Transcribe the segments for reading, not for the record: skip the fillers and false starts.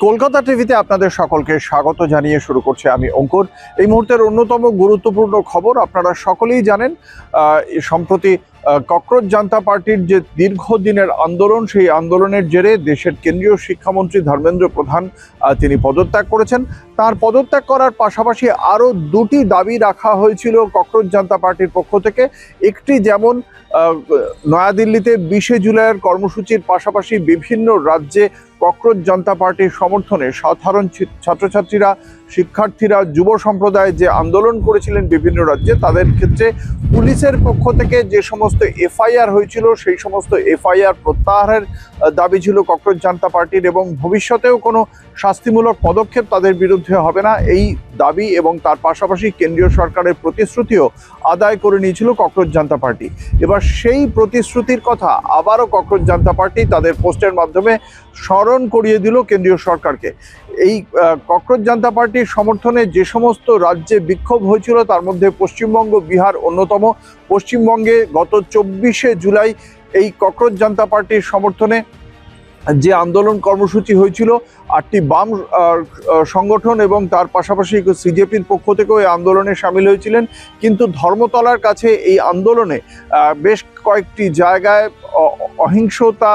কলকাতা টিভিতে আপনাদের সকলকে স্বাগত জানিয়ে শুরু করছি আমি অঙ্কুর। এই মুহূর্তের অন্যতম গুরুত্বপূর্ণ খবর আপনারা সকলেই জানেন, সম্প্রতি ককরোচ জনতা পার্টির যে দীর্ঘদিনের আন্দোলন, সেই আন্দোলনের জেরে দেশের কেন্দ্রীয় শিক্ষামন্ত্রী ধর্মেন্দ্র প্রধান তিনি পদত্যাগ করেছেন। তার পদত্যাগ করার পাশাপাশি আরও দুটি দাবি রাখা হয়েছিল ককরোচ জনতা পার্টির পক্ষ থেকে। একটি যেমন নয়াদিল্লিতে 20শে জুলাইয়ের কর্মসূচির পাশাপাশি বিভিন্ন রাজ্যে ককরোচ জনতা পার্টির সমর্থনে সাধারণ ছাত্রছাত্রীরা, শিক্ষার্থীরা, যুব সম্প্রদায় যে আন্দোলন করেছিলেন বিভিন্ন রাজ্যে, তাদের ক্ষেত্রে পুলিশের পক্ষ থেকে যে সমস্ত এফআইআর হয়েছিল সেই সমস্ত এফআইআর প্রত্যাহারের দাবি ছিল ককরোচ জনতা পার্টির, এবং ভবিষ্যতেও কোনো শাস্তিমূলক পদক্ষেপ তাদের বিরুদ্ধে হবে না, এই দাবি এবং তার পাশাপাশি কেন্দ্রীয় সরকারের প্রতিশ্রুতিও আদায় করে নিয়েছিল ককরোচ জনতা পার্টি। এবার সেই প্রতিশ্রুতির কথা আবারও ককরোচ জনতা পার্টি তাদের পোস্টের মাধ্যমে স্মরণ করিয়ে দিল কেন্দ্রীয় সরকারকে। এই ককরোচ জনতা পার্টির সমর্থনে যে সমস্ত রাজ্যে বিক্ষোভ হয়েছিল তার মধ্যে পশ্চিমবঙ্গ, বিহার অন্যতম। পশ্চিমবঙ্গে গত 24শে জুলাই এই ককরোচ জনতা পার্টির সমর্থনে যে আন্দোলন কর্মসূচি হয়েছিল, 8টি বাম সংগঠন এবং তার পাশাপাশি সিজেপির পক্ষ থেকেও এই আন্দোলনে সামিল হয়েছিলেন। কিন্তু ধর্মতলার কাছে এই আন্দোলনে বেশ কয়েকটি জায়গায় অহিংসতা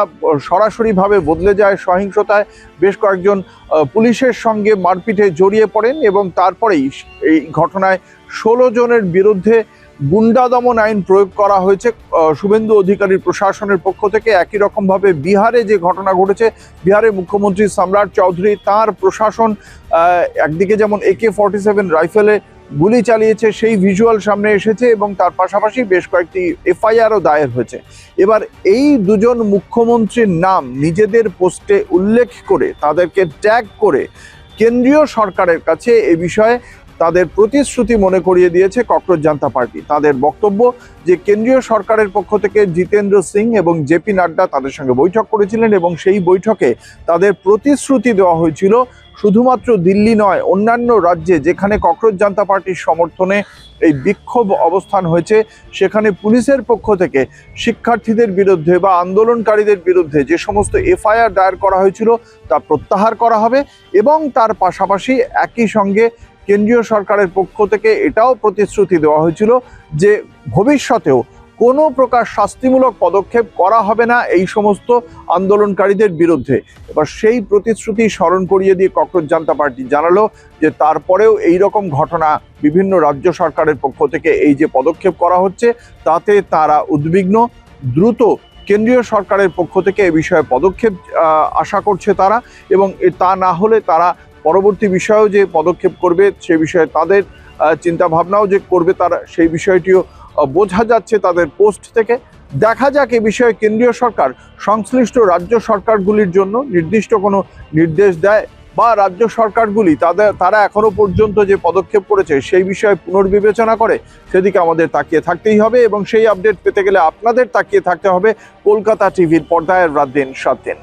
সরাসরিভাবে বদলে যায় সহিংসতায়। বেশ কয়েকজন পুলিশের সঙ্গে মারপিটে জড়িয়ে পড়েন এবং তারপরেই এই ঘটনায় 16 জনের বিরুদ্ধে গুন্ডা দমন আইন প্রয়োগ করা হয়েছে শুভেন্দু অধিকারীর প্রশাসনের পক্ষ থেকে। একই রকমভাবে বিহারে যে ঘটনা ঘটেছে, বিহারের মুখ্যমন্ত্রী সম্রাট চৌধুরী, তার প্রশাসন একদিকে যেমন AK-47 রাইফেলে গুলি চালিয়েছে, সেই ভিজুয়াল সামনে এসেছে এবং তার পাশাপাশি বেশ কয়েকটি এফআইআরও দায়ের হয়েছে। এবার এই দুজন মুখ্যমন্ত্রীর নাম নিজেদের পোস্টে উল্লেখ করে, তাদেরকে ট্যাগ করে কেন্দ্রীয় সরকারের কাছে এ বিষয়ে তাদের প্রতিশ্রুতি মনে করিয়ে দিয়েছে ককরোচ জনতা পার্টি। তাদের বক্তব্য যে কেন্দ্রীয় সরকারের পক্ষ থেকে জিতেন্দ্র সিং এবং জেপি নাড্ডা তাদের সঙ্গে বৈঠক করেছিলেন এবং সেই বৈঠকে তাদের প্রতিশ্রুতি দেওয়া হয়েছিল শুধুমাত্র দিল্লি নয়, অন্যান্য রাজ্যে যেখানে ককরোচ জনতা পার্টির সমর্থনে এই বিক্ষোভ অবস্থান হয়েছে সেখানে পুলিশের পক্ষ থেকে শিক্ষার্থীদের বিরুদ্ধে বা আন্দোলনকারীদের বিরুদ্ধে যে সমস্ত এফআইআর দায়ের করা হয়েছিল তা প্রত্যাহার করা হবে। এবং তার পাশাপাশি একই সঙ্গে কেন্দ্রীয় সরকারের পক্ষ থেকে এটাও প্রতিশ্রুতি দেওয়া হয়েছিল যে ভবিষ্যতেও কোনো প্রকার শাস্তিমূলক পদক্ষেপ করা হবে না এই সমস্ত আন্দোলনকারীদের বিরুদ্ধে। এবার সেই প্রতিশ্রুতি স্মরণ করিয়ে দিয়ে ককরোচ জনতা পার্টি জানালো যে তারপরেও এই রকম ঘটনা বিভিন্ন রাজ্য সরকারের পক্ষ থেকে এই যে পদক্ষেপ করা হচ্ছে তাতে তারা উদ্বিগ্ন। দ্রুত কেন্দ্রীয় সরকারের পক্ষ থেকে এ বিষয়ে পদক্ষেপ আশা করছে তারা, এবং তা না হলে তারা পরবর্তী বিষয়েও যে পদক্ষেপ করবে সে বিষয়ে তাদের চিন্তা ভাবনাও যে করবে তারা, সেই বিষয়টিও বোঝা যাচ্ছে তাদের পোস্ট থেকে। দেখা যাক এ বিষয়ে কেন্দ্রীয় সরকার সংশ্লিষ্ট রাজ্য সরকারগুলির জন্য নির্দিষ্ট কোনো নির্দেশ দেয় বা রাজ্য সরকারগুলি তারা এখনো পর্যন্ত যে পদক্ষেপ করেছে সেই বিষয়ে পুনর্বিবেচনা করে, সেদিকে আমাদের তাকিয়ে থাকতেই হবে। এবং সেই আপডেট পেতে গেলে আপনাদের তাকিয়ে থাকতে হবে কলকাতা টিভির পর্দায় রাত দিন 7 দিন।